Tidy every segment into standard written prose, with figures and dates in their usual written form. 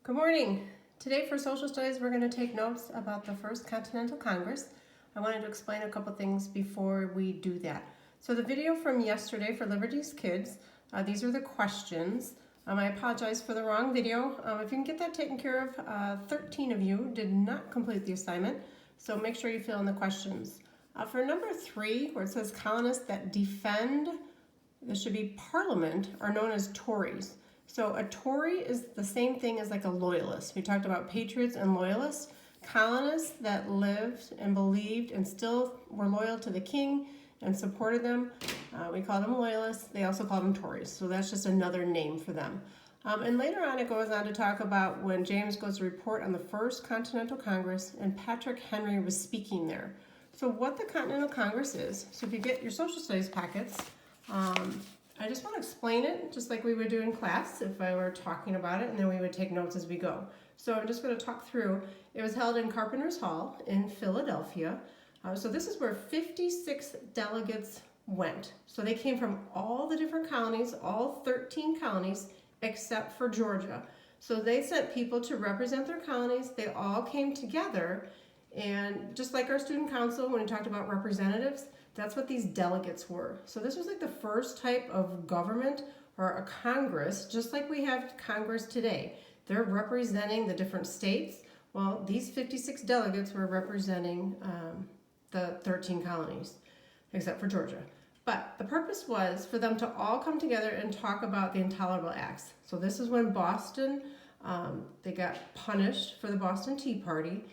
Good morning. Today for Social Studies we're going to take notes about the First Continental Congress. I wanted to explain a couple things before we do that. So the video from yesterday for Liberty's Kids, these are the questions. I apologize for the wrong video. If you can get that taken care of, 13 of you did not complete the assignment, so make sure you fill in the questions. For number 3, where it says colonists that defend, this should be Parliament, are known as Tories. So a Tory is the same thing as like a loyalist. We talked about patriots and loyalists. Colonists that lived and believed and still were loyal to the king and supported them, we call them loyalists. They also call them Tories. So that's just another name for them. And later on it goes on to talk about when James goes to report on the First Continental Congress and Patrick Henry was speaking there. So what the Continental Congress is, so if you get your social studies packets, I just want to explain it just like we would do in class if I were talking about it, and then we would take notes as we go. So I'm just going to talk through. It was held in Carpenter's Hall in Philadelphia. So this is where 56 delegates went. So they came from all the different colonies, all 13 colonies, except for Georgia. So they sent people to represent their colonies. They all came together, and just like our student council, when we talked about representatives, that's what these delegates were. So this was like the first type of government or a Congress, just like we have Congress today. They're representing the different states. Well, these 56 delegates were representing the 13 colonies, except for Georgia. But the purpose was for them to all come together and talk about the intolerable acts. So this is when Boston, they got punished for the Boston Tea Party,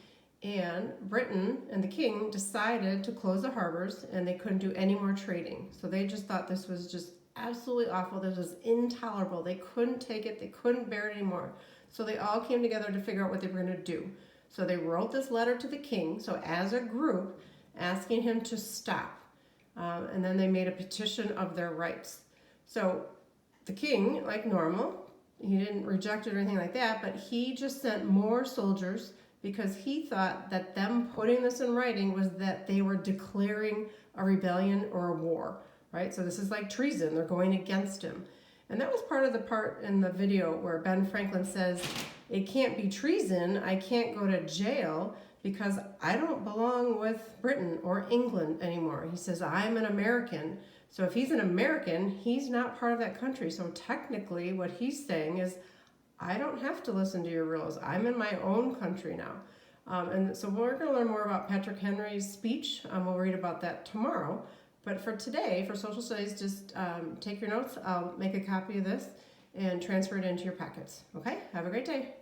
and Britain and the king decided to close the harbors and they couldn't do any more trading. So they just thought this was just absolutely awful. This was intolerable. They couldn't take it. They couldn't bear it anymore. So they all came together to figure out what they were going to do. So they wrote this letter to the king, so as a group, asking him to stop. And then they made a petition of their rights. So the king, like normal, he didn't reject it or anything like that, but he just sent more soldiers because he thought that them putting this in writing was that they were declaring a rebellion or a war, right? So this is like treason. They're going against him. And that was part of the part in the video where Ben Franklin says, it can't be treason. I can't go to jail because I don't belong with Britain or England anymore. He says, I'm an American. So if he's an American, he's not part of that country. So technically what he's saying is, I don't have to listen to your rules. I'm in my own country now. And so we're going to learn more about Patrick Henry's speech. We'll read about that tomorrow. But for today, for social studies, just take your notes. I'll make a copy of this and transfer it into your packets. Okay? Have a great day.